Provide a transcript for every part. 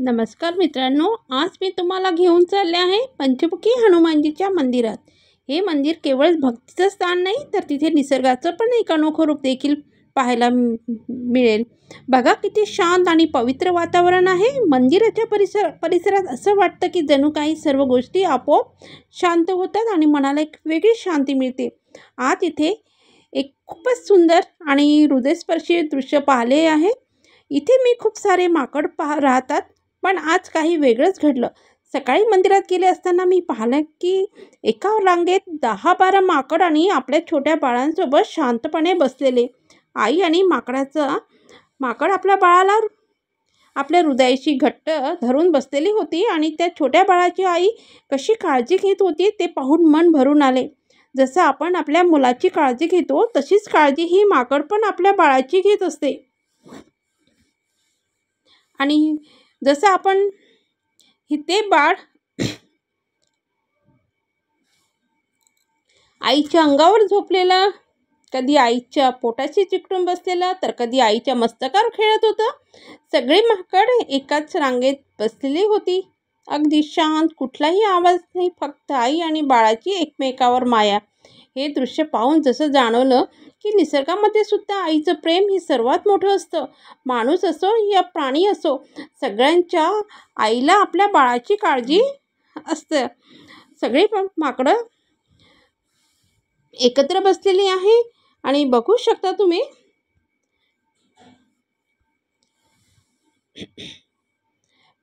नमस्कार मित्रांनो, आज मी तुम्हाला घेऊन चालले आहे पंचमुखी हनुमानजीच्या मंदिरात। हे मंदिर केवळ भक्तीचं स्थान नाही तर तिथे निसर्गाचं पण एक अनोखं रूप देखील पाहायला मिळेल। बघा किती शांत आणि पवित्र वातावरण आहे। मंदिराच्या परिसरात असं वाटतं की जणू काही सर्व गोष्टी आपोआप शांत होतात आणि मनाला एक वेगळी शांती मिळते। आत इथे एक खूपच सुंदर आणि हृदयस्पर्शी दृश्य पाहिले आहे। इथे मी खूप सारे माकड राहतात, पण आज काही वेगळंच घडलं। सकाळी मंदिरात गेले असताना मी पाहिलं की एका रांगेत 10-12 माकड आणि आपल्या छोट्या बाळांसोबत शांतपणे बसलेले। आई आणि माकड आपल्या बाळाला आपल्या हृदयाशी घट्ट धरून बसलेली होती आणि त्या छोट्या बाळाची आई कशी काळजी घेत होती ते पाहून मन भरून आले। जसं आपण आपल्या मुलाची काळजी घेतो तशीच काळजी ही माकड पण आपल्या बाळाची घेत असते। आणि जसं आपण ते बाळ आईच्या अंगावर झोपलेलं, कधी आईच्या पोटाशी चिकटून बसलेलं तर कधी आईच्या मस्तकावर खेळत होतं। सगळे माकड एकाच रांगेत बसलेली होती, अगदी शांत, कुठलाही आवाज नाही, फक्त आई आणि बाळाची एकमेकावर माया। हे दृश्य पाहून जसं जाणवलं की निसर्गामध्ये सुद्धा आईचं प्रेम हे सर्वात मोठं असतं। माणूस असो या प्राणी असो, सगळ्यांच्या आईला आपल्या बाळाची काळजी असते। सगळे माकडं एकत्र बसलेली आहे आणि बघू शकता तुम्ही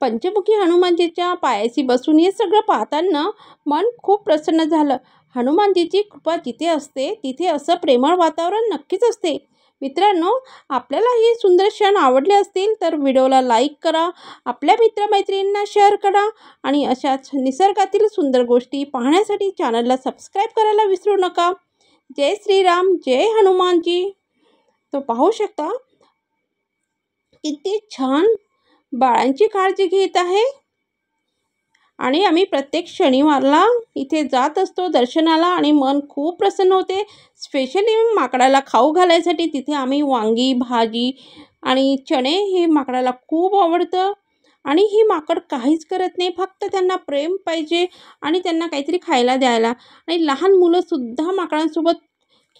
पंचमुखी हनुमानजीच्या पायाशी बसून हे सगळं पाहताना मन खूप प्रसन्न झालं। हनुमानजीची कृपा जिथे असते तिथे असं प्रेमळ वातावरण नक्कीच असते। मित्रांनो, आपल्याला हे सुंदर क्षण आवडले असतील तर व्हिडिओला लाईक करा, आपल्या मित्रमैत्रिणींना शेअर करा आणि अशाच निसर्गातील सुंदर गोष्टी पाहण्यासाठी चॅनलला सबस्क्राईब करायला विसरू नका। जय श्रीराम, जय हनुमानजी। तो पाहू शकता किती छान बाळांची काळजी घेत आहे। आणि आम्ही प्रत्येक शनिवारला इथे जात असतो दर्शनाला आणि मन खूप प्रसन्न होते। स्पेशली माकडाला खाऊ घालायसाठी तिथे आम्ही वांगी भाजी आणि चणे हे माकडाला खूप आवडतं। आणि ही माकड काहीच करत नाही, फक्त त्यांना प्रेम पाहिजे आणि त्यांना काहीतरी खायला द्यायला। आणि लहान मुलंसुद्धा माकडांसोबत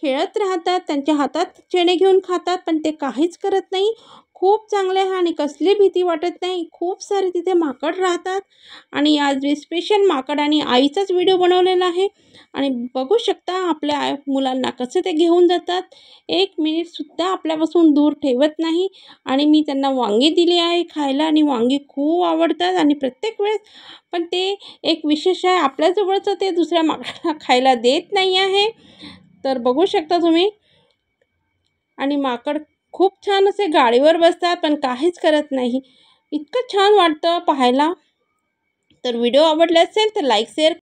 खेळत राहतात, त्यांच्या हातात चणे घेऊन खातात, पण ते काहीच करत नाही। खूप चांगले आहे आणि कसली भीती वाटत नाही। खूप सारे तिथे माकड राहतात आणि आज मी स्पेशल माकड आणि आईचाच व्हिडिओ बनवलेला आहे। आणि बघू शकता आपल्या मुलांना कसं ते घेऊन जातात, 1 मिनिटसुद्धा आपल्यापासून दूर ठेवत नाही। आणि मी त्यांना वांगी दिली आहे खायला आणि वांगी खूप आवडतात आणि प्रत्येक वेळेस पण ते एक विशेष आहे, आपल्याजवळचं ते दुसऱ्या माकडाला खायला देत नाही आहे। तर बघू शकता तुम्ही, आणि माकड खूप छान असे गाडीवर बसतात पण काहीच करत नाही। इतकं छान वाटतं पाहायला। तर व्हिडिओ आवडला असेल तर लाईक शेअर